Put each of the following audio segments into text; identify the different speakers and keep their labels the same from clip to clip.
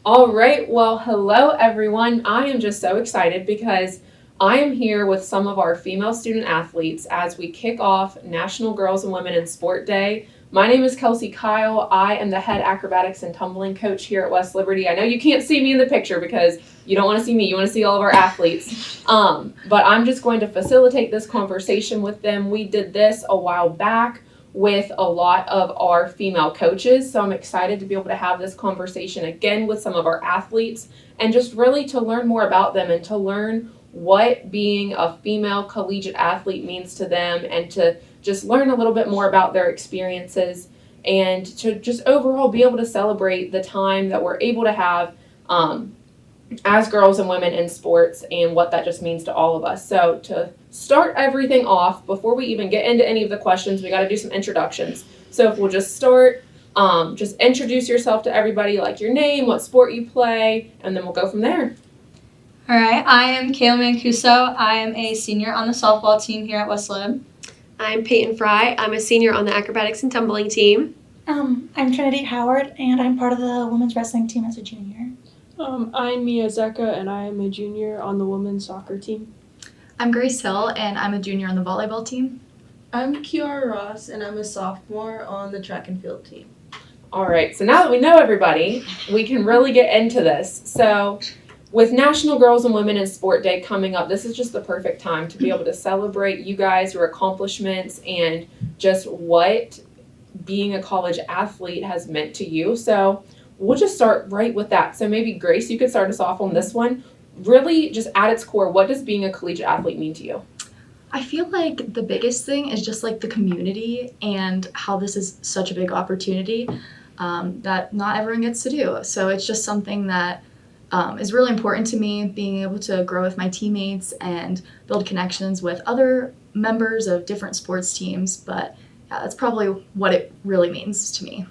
Speaker 1: All right, well, hello everyone. I am just so excited because I am here with some of our female student athletes as we kick off National Girls and Women in Sport Day. My name is Kelsey Kyle. I am the head acrobatics and tumbling coach here at West Liberty. I know you can't see me in the picture because you don't want to see me, you want to see all of our athletes. But I'm just going to facilitate this conversation with them. We did this a while back with a lot of our female coaches. So I'm excited to be able to have this conversation again with some of our athletes and just really to learn more about them and to learn what being a female collegiate athlete means to them and to just learn a little bit more about their experiences and to just overall be able to celebrate the time that we're able to have as girls and women in sports and what that just means to all of us. So to start everything off, before we even get into any of the questions, we got to do some introductions. So if we'll just start, just introduce yourself to everybody, like your name, what sport you play, and then we'll go from there.
Speaker 2: All right, I am Kayla Mancuso. I am a senior on the softball team here at West Lib.
Speaker 3: I'm Peyton Fry. I'm a senior on the acrobatics and tumbling team.
Speaker 4: I'm Trinity Howard, and I'm part of the women's wrestling team as a junior.
Speaker 5: I'm Mia Zecca, and I am a junior on the women's soccer team.
Speaker 6: I'm Grace Hill, and I'm a junior on the volleyball team.
Speaker 7: I'm Kiara Ross, and I'm a sophomore on the track and field team.
Speaker 1: All right, so now that we know everybody, we can really get into this. So with National Girls and Women in Sport Day coming up, this is just the perfect time to be able to celebrate you guys, your accomplishments, and just what being a college athlete has meant to you. So we'll just start right with that. So maybe Grace, you could start us off on this one. Really, just at its core, what does being a collegiate athlete mean to you?
Speaker 6: I feel like the biggest thing is just like the community and how this is such a big opportunity that not everyone gets to do. So it's just something that is really important to me, being able to grow with my teammates and build connections with other members of different sports teams. But yeah, that's probably what it really means to me.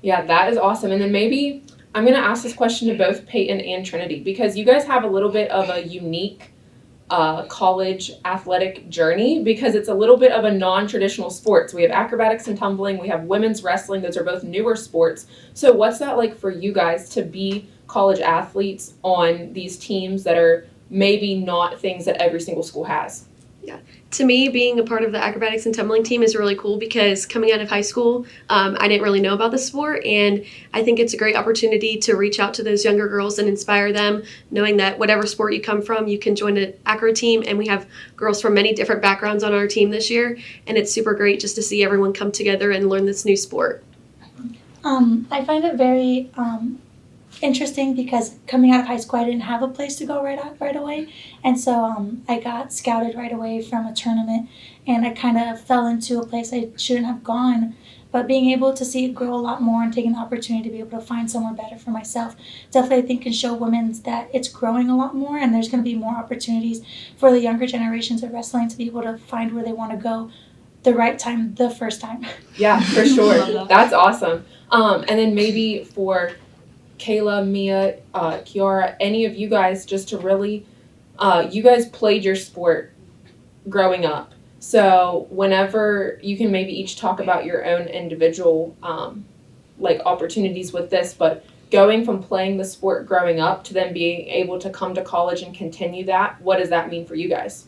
Speaker 1: Yeah, that is awesome. And then maybe I'm going to ask this question to both Peyton and Trinity because you guys have a little bit of a unique college athletic journey because it's a little bit of a non-traditional sport. So we have acrobatics and tumbling, we have women's wrestling. Those are both newer sports. So what's that like for you guys to be college athletes on these teams that are maybe not things that every single school has?
Speaker 3: To me, being a part of the acrobatics and tumbling team is really cool because coming out of high school, I didn't really know about the sport, and I think it's a great opportunity to reach out to those younger girls and inspire them, knowing that whatever sport you come from, you can join an acro team, and we have girls from many different backgrounds on our team this year, and it's super great just to see everyone come together and learn this new sport.
Speaker 4: I find it very interesting because coming out of high school, I didn't have a place to go right away, and so I got scouted right away from a tournament, and I kind of fell into a place I shouldn't have gone. But being able to see it grow a lot more and taking the opportunity to be able to find somewhere better for myself, definitely I think can show women that it's growing a lot more, and there's going to be more opportunities for the younger generations of wrestling to be able to find where they want to go the right time, the first time.
Speaker 1: Yeah, for sure. That's awesome. And then maybe for Kayla, Mia, Kiara, any of you guys, just to really, you guys played your sport growing up. So whenever you can maybe each talk about your own individual like opportunities with this, but going from playing the sport growing up to then being able to come to college and continue that, what does that mean for you guys?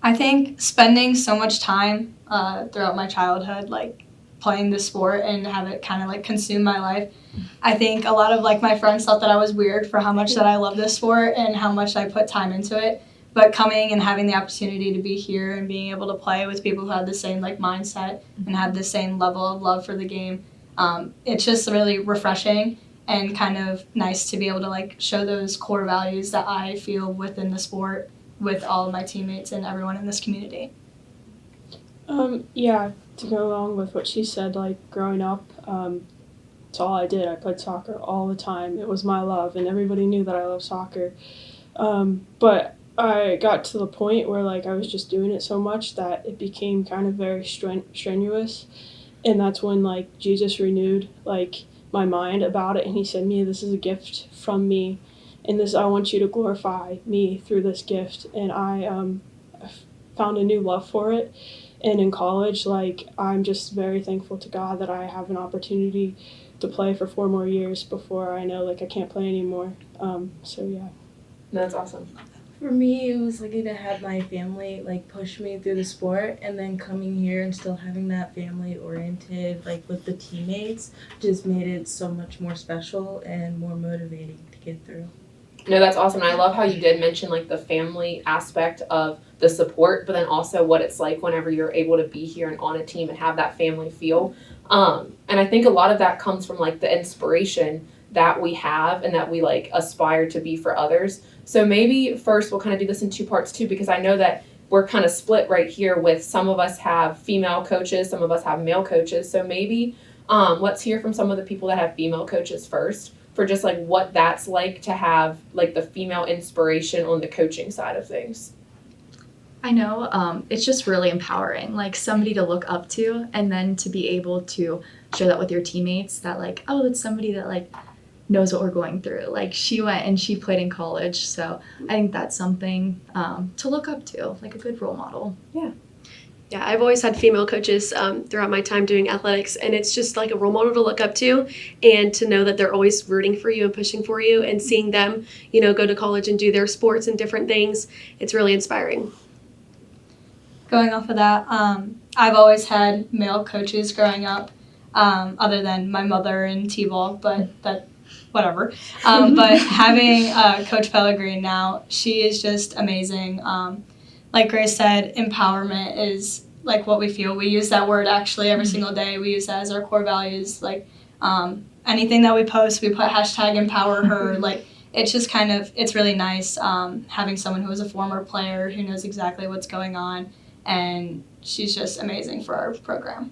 Speaker 2: I think spending so much time throughout my childhood, like playing the sport and have it kind of like consume my life. I think a lot of like my friends thought that I was weird for how much that I love this sport and how much I put time into it. But coming and having the opportunity to be here and being able to play with people who have the same like mindset and have the same level of love for the game, it's just really refreshing and kind of nice to be able to like show those core values that I feel within the sport with all of my teammates and everyone in this community.
Speaker 5: Yeah, to go along with what she said, like growing up, it's all I did. I played soccer all the time. It was my love, and everybody knew that I love soccer. But I got to the point where like I was just doing it so much that it became kind of very strenuous, and that's when like Jesus renewed like my mind about it, and he said, "Mia, this is a gift from me, and this I want you to glorify me through this gift." And I found a new love for it. And in college, like, I'm just very thankful to God that I have an opportunity to play for 4 more years before I know like I can't play anymore. So yeah.
Speaker 1: That's awesome.
Speaker 7: For me, it was lucky to have my family like push me through the sport, and then coming here and still having that family oriented like with the teammates just made it so much more special and more motivating to get through.
Speaker 1: No, that's awesome. And I love how you did mention like the family aspect of the support, but then also what it's like whenever you're able to be here and on a team and have that family feel. And I think a lot of that comes from like the inspiration that we have and that we like aspire to be for others. So maybe first we'll kind of do this in 2 parts too, because I know that we're kind of split right here with some of us have female coaches, some of us have male coaches. So maybe let's hear from some of the people that have female coaches first for just like what that's like to have like the female inspiration on the coaching side of things.
Speaker 6: I know it's just really empowering, like somebody to look up to, and then to be able to share that with your teammates that like, oh, that's somebody that like knows what we're going through. Like she went and she played in college, so I think that's something to look up to, like a good role model.
Speaker 3: Yeah, I've always had female coaches throughout my time doing athletics, and it's just like a role model to look up to and to know that they're always rooting for you and pushing for you, and seeing them, go to college and do their sports and different things. It's really inspiring.
Speaker 2: Going off of that, I've always had male coaches growing up, other than my mother and T-ball, but that, whatever. But having Coach Pellegrin now, she is just amazing. Like Grace said, empowerment is like what we feel. We use that word actually every single day. We use that as our core values. Like anything that we post, we put hashtag empower her. Like it's just kind of, it's really nice having someone who is a former player who knows exactly what's going on. And she's just amazing for our program.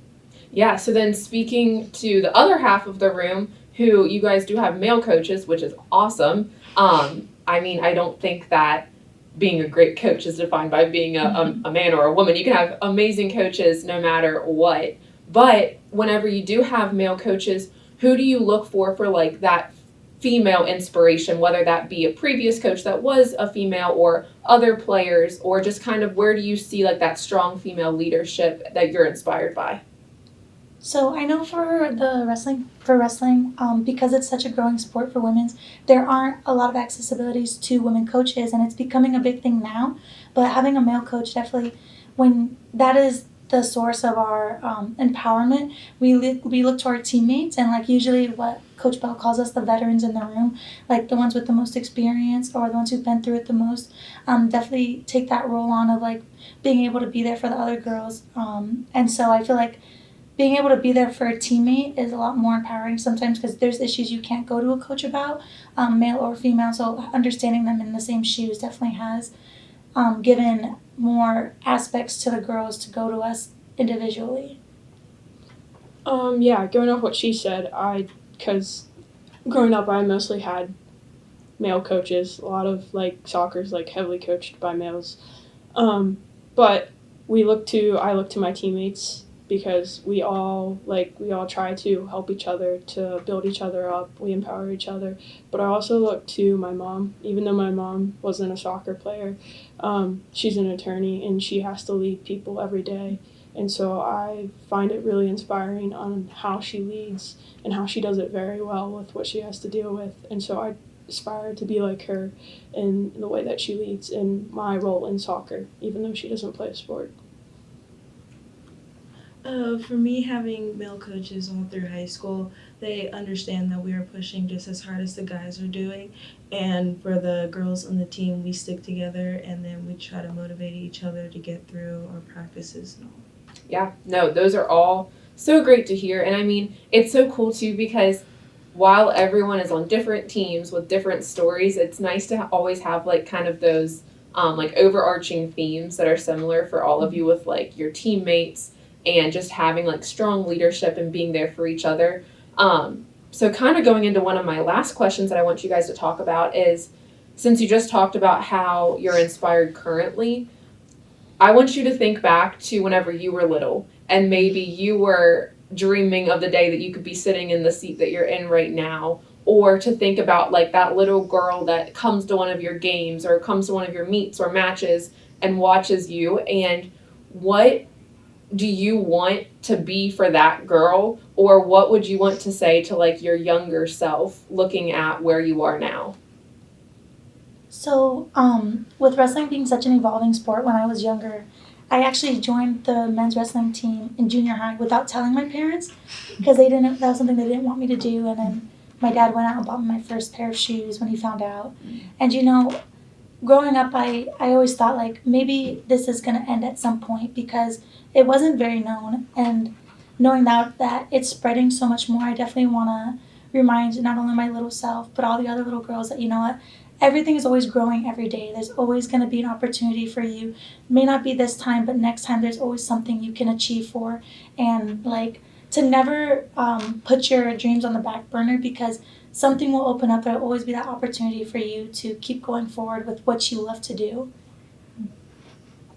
Speaker 1: Yeah, so then speaking to the other half of the room, who you guys do have male coaches, which is awesome. I mean, I don't think that being a great coach is defined by being a man or a woman. You can have amazing coaches no matter what. But whenever you do have male coaches, who do you look for like that female inspiration, whether that be a previous coach that was a female or other players, or just kind of where do you see like that strong female leadership that you're inspired by?
Speaker 4: So I know for wrestling, because it's such a growing sport for women's, there aren't a lot of accessibilities to women coaches, and it's becoming a big thing now. But having a male coach definitely, when that is the source of our empowerment, we look to our teammates, and like usually what Coach Bell calls us the veterans in the room, like the ones with the most experience or the ones who've been through it the most, definitely take that role on of like being able to be there for the other girls. And so I feel like being able to be there for a teammate is a lot more empowering sometimes, because there's issues you can't go to a coach about, male or female. So understanding them in the same shoes definitely has given more aspects to the girls to go to us individually.
Speaker 5: Yeah, going off what she said, because growing up I mostly had male coaches. A lot of like soccer's like heavily coached by males. But I look to my teammates, because we all try to help each other, to build each other up. We empower each other. But I also look to my mom. Even though my mom wasn't a soccer player, she's an attorney and she has to lead people every day. And so I find it really inspiring on how she leads and how she does it very well with what she has to deal with. And so I aspire to be like her in the way that she leads in my role in soccer, even though she doesn't play a sport.
Speaker 7: For me, having male coaches all through high school, they understand that we are pushing just as hard as the guys are doing. And for the girls on the team, we stick together and then we try to motivate each other to get through our practices and all.
Speaker 1: Yeah, no, those are all so great to hear. And I mean, it's so cool too, because while everyone is on different teams with different stories, it's nice to always have like kind of those like overarching themes that are similar for all of you with like your teammates, and just having like strong leadership and being there for each other. So kind of going into one of my last questions that I want you guys to talk about is, since you just talked about how you're inspired currently, I want you to think back to whenever you were little and maybe you were dreaming of the day that you could be sitting in the seat that you're in right now, or to think about like that little girl that comes to one of your games or comes to one of your meets or matches and watches you, and what do you want to be for that girl or what would you want to say to like your younger self looking at where you are now?
Speaker 4: So, with wrestling being such an evolving sport, when I was younger, I actually joined the men's wrestling team in junior high without telling my parents because that was something they didn't want me to do. And then my dad went out and bought me my first pair of shoes when he found out. And growing up, I always thought like maybe this is going to end at some point because it wasn't very known. And knowing that it's spreading so much more, I definitely want to remind not only my little self, but all the other little girls that, you know what, everything is always growing every day. There's always going to be an opportunity for you. It may not be this time, but next time there's always something you can achieve for. And like to never put your dreams on the back burner because something will open up. There'll always be that opportunity for you to keep going forward with what you love to do.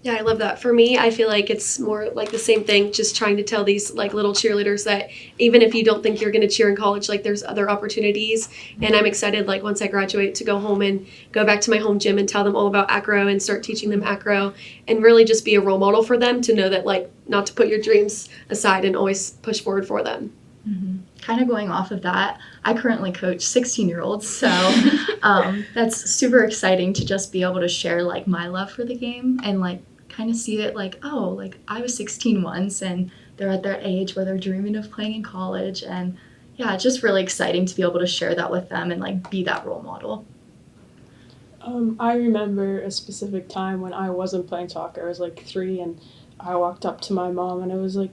Speaker 3: Yeah, I love that. For me, I feel like it's more like the same thing, just trying to tell these like little cheerleaders that even if you don't think you're going to cheer in college, like there's other opportunities. And I'm excited like once I graduate to go home and go back to my home gym and tell them all about acro and start teaching them acro and really just be a role model for them to know that like not to put your dreams aside and always push forward for them.
Speaker 6: Mm-hmm. Kind of going off of that, I currently coach 16-year-olds, so that's super exciting to just be able to share like my love for the game and like kind of see it like, oh, like I was 16 once and they're at their age where they're dreaming of playing in college, and yeah, it's just really exciting to be able to share that with them and like be that role model.
Speaker 5: I remember a specific time when I wasn't playing soccer. I was like 3 and I walked up to my mom and I was like,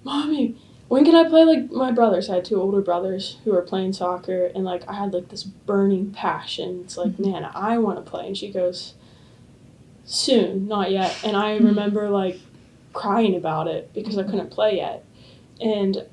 Speaker 5: Mommy, when can I play like my brothers? I had 2 older brothers who were playing soccer, and like I had like this burning passion. It's like, man, I want to play. And she goes, soon, not yet. And I remember like crying about it because I couldn't play yet. And,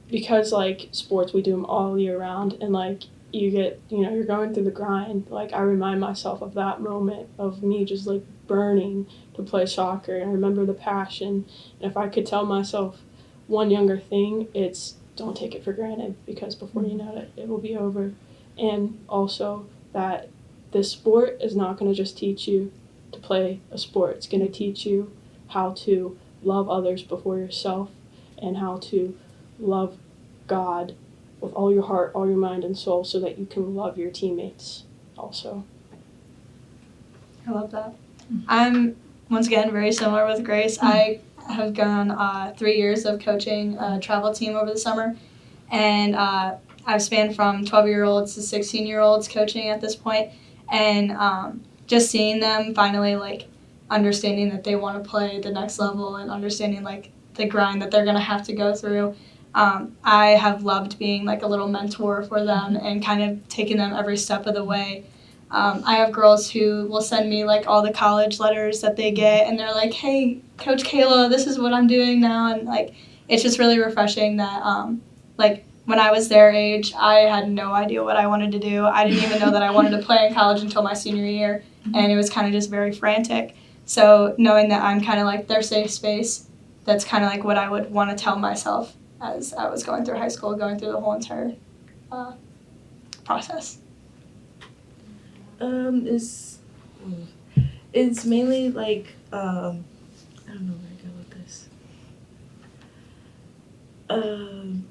Speaker 5: because like sports, we do them all year round, and like you get, you're going through the grind. Like I remind myself of that moment of me just like burning to play soccer. And I remember the passion. And if I could tell myself one younger thing, it's don't take it for granted, because before you know it, it will be over. And also that this sport is not going to just teach you to play a sport. It's going to teach you how to love others before yourself and how to love God with all your heart, all your mind, and soul, so that you can love your teammates also.
Speaker 2: I love that. I'm, once again, very similar with Grace. I have gone 3 years of coaching a travel team over the summer, and I've spanned from 12-year-olds to 16-year-olds coaching at this point, and just seeing them finally like understanding that they want to play the next level and understanding like the grind that they're going to have to go through. I have loved being like a little mentor for them and kind of taking them every step of the way. I have girls who will send me like all the college letters that they get, and they're like, hey, Coach Kayla, this is what I'm doing now. And like, it's just really refreshing that like when I was their age, I had no idea what I wanted to do. I didn't even know that I wanted to play in college until my senior year, and it was kind of just very frantic. So knowing that I'm kind of like their safe space, that's kind of like what I would want to tell myself as I was going through high school, going through the whole entire process.
Speaker 7: It's mainly like I don't know where to go with this.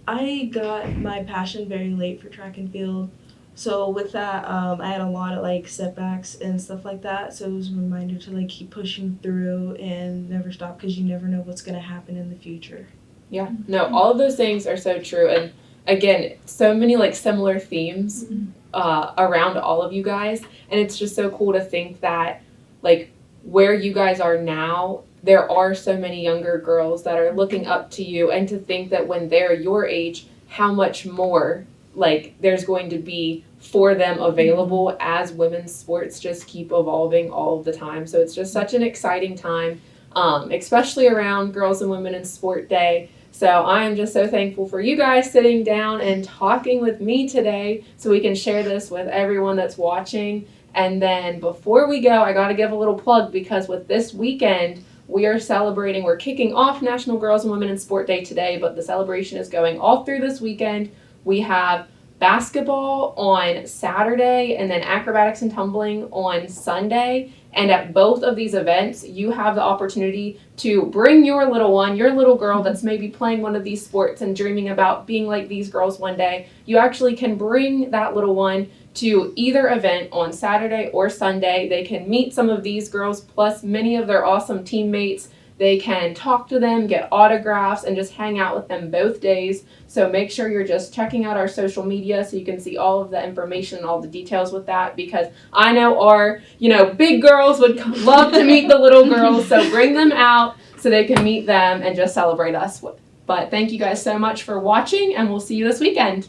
Speaker 7: I got my passion very late for track and field, so with that I had a lot of like setbacks and stuff like that. So it was a reminder to like keep pushing through and never stop, because you never know what's gonna happen in the future.
Speaker 1: Yeah, no, all of those things are so true. And again, so many like similar themes around all of you guys. And it's just so cool to think that like where you guys are now, there are so many younger girls that are looking up to you, and to think that when they're your age, how much more like there's going to be for them available as women's sports just keep evolving all of the time. So it's just such an exciting time, especially around Girls and Women in Sport Day. So I am just so thankful for you guys sitting down and talking with me today so we can share this with everyone that's watching. And then before we go, I got to give a little plug, because with this weekend, we're kicking off National Girls and Women in Sport Day today, but the celebration is going all through this weekend. We have basketball on Saturday, and then acrobatics and tumbling on Sunday. And at both of these events, you have the opportunity to bring your little one, your little girl that's maybe playing one of these sports and dreaming about being like these girls one day. You actually can bring that little one to either event on Saturday or Sunday. They can meet some of these girls plus many of their awesome teammates. They can talk to them, get autographs, and just hang out with them both days. So make sure you're just checking out our social media so you can see all of the information and all the details with that, because I know our, big girls would love to meet the little girls. So bring them out so they can meet them and just celebrate us. But thank you guys so much for watching, and we'll see you this weekend.